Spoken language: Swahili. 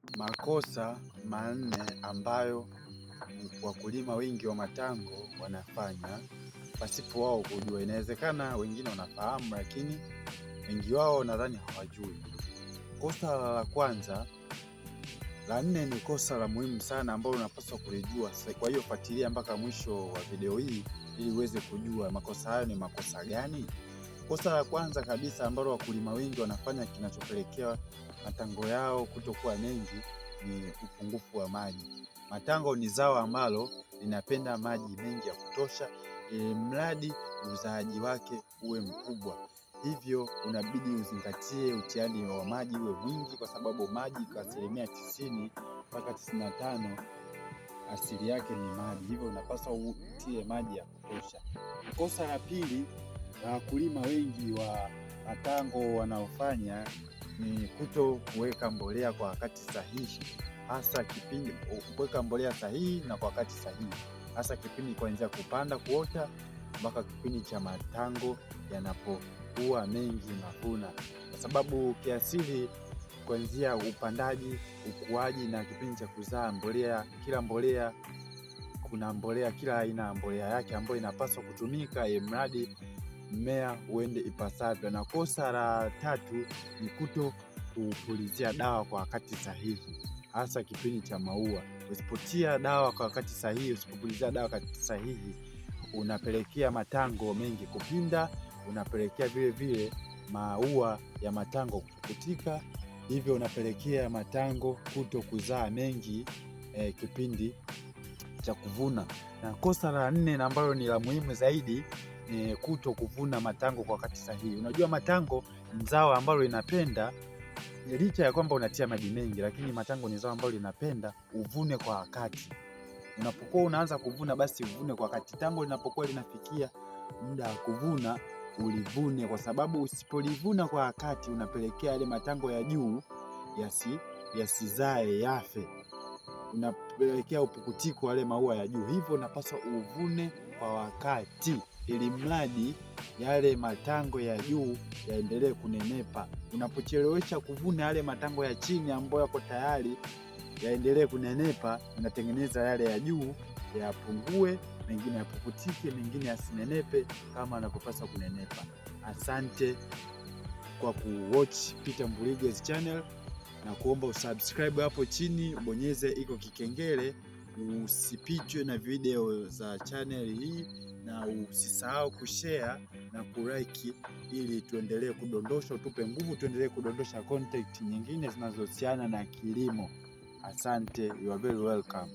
Makosa manne ambayo wakulima wengi wa matango wanafanya pasipo wao kujua. Inawezekana wengine wanafahamu, lakini wengi wao nadhani hawajui. Kosa la kwanza, la nne ni kosa la muhimu sana ambalo unapaswa kulijua. Kwa hiyo fuatilia mpaka mwisho wa video hii ili uweze kujua makosa hayo ni makosa gani. Kosa la kwanza kabisa ambalo wakulima wengi wanafanya kinachopelekea matango yao kutokuwa mengi ni upungufu wa maji. Matango ni zao ambalo linapenda maji mengi ya kutosha, mradi uzaaji wake uwe mkubwa. Hivyo unabidi uzingatie utiaji wa maji uwe mwingi, kwa sababu maji kwa 90% mpaka 95% asili yake ni maji. Hivyo unapaswa utie maji ya kutosha. Kosa la pili na wakulima wengi wa matango wanaofanya ni kuto kuweka mbolea kwa wakati sahihi, hasa kipindi kuweka mbolea sahihi na kwa wakati sahihi, hasa kipindi kuanzia kupanda kuota mpaka kipindi cha matango yanapokuwa mengi mavuna, kwa sababu kiasili kuanzia upandaji, ukuaji na kipindi cha kuzaa, kila mbolea kuna mbolea, kila aina ya mbolea yake ambayo inapaswa kutumika mradi mmea uende ipasavyo. Na kosa la tatu ni kuto kupulizia dawa kwa wakati sahihi, hasa kipindi cha maua. Usipotia dawa kwa wakati sahihi, usipopulizia dawa kwa wakati sahihi, unapelekea matango mengi kupinda, unapelekea vile vile maua ya matango kupukutika, hivyo unapelekea matango kuto kuzaa mengi kipindi cha kuvuna. Na kosa la nne ambalo ni la muhimu zaidi ni kuto kuvuna matango kwa wakati sahihi. Unajua matango ni zao ambalo linapenda, licha ya kwamba unatia maji mengi, lakini matango ni zao ambalo linapenda uvune kwa wakati. Unapokuwa unaanza kuvuna, basi uvune kwa wakati. Tango linapokuwa linafikia muda wa kuvuna, ulivune, kwa sababu usipolivuna kwa wakati unapelekea yale matango ya juu yasizae, yafe. Unapelekea upukutiko wale maua ya juu. Hivyo unapaswa uvune kwa wakati, ili mradi yale matango ya juu yaendelee kunenepa. Unapochelewesha kuvuna yale matango ya chini ambayo yako tayari yaendelee kunenepa, unatengeneza yale ya juu yapungue, mengine yapukutike, mengine yasinenepe kama anapopaswa kunenepa. Asante kwa kuwatch Peter Mbuligezi channel, na kuomba usubscribe hapo chini, bonyeze iko kikengele usipitwe na video za channel hii, na usisahau kushare na kulike ili tuendelee kudondosha, tupe nguvu tuendelee kudondosha content nyingine zinazohusiana na kilimo. Asante, you are very welcome.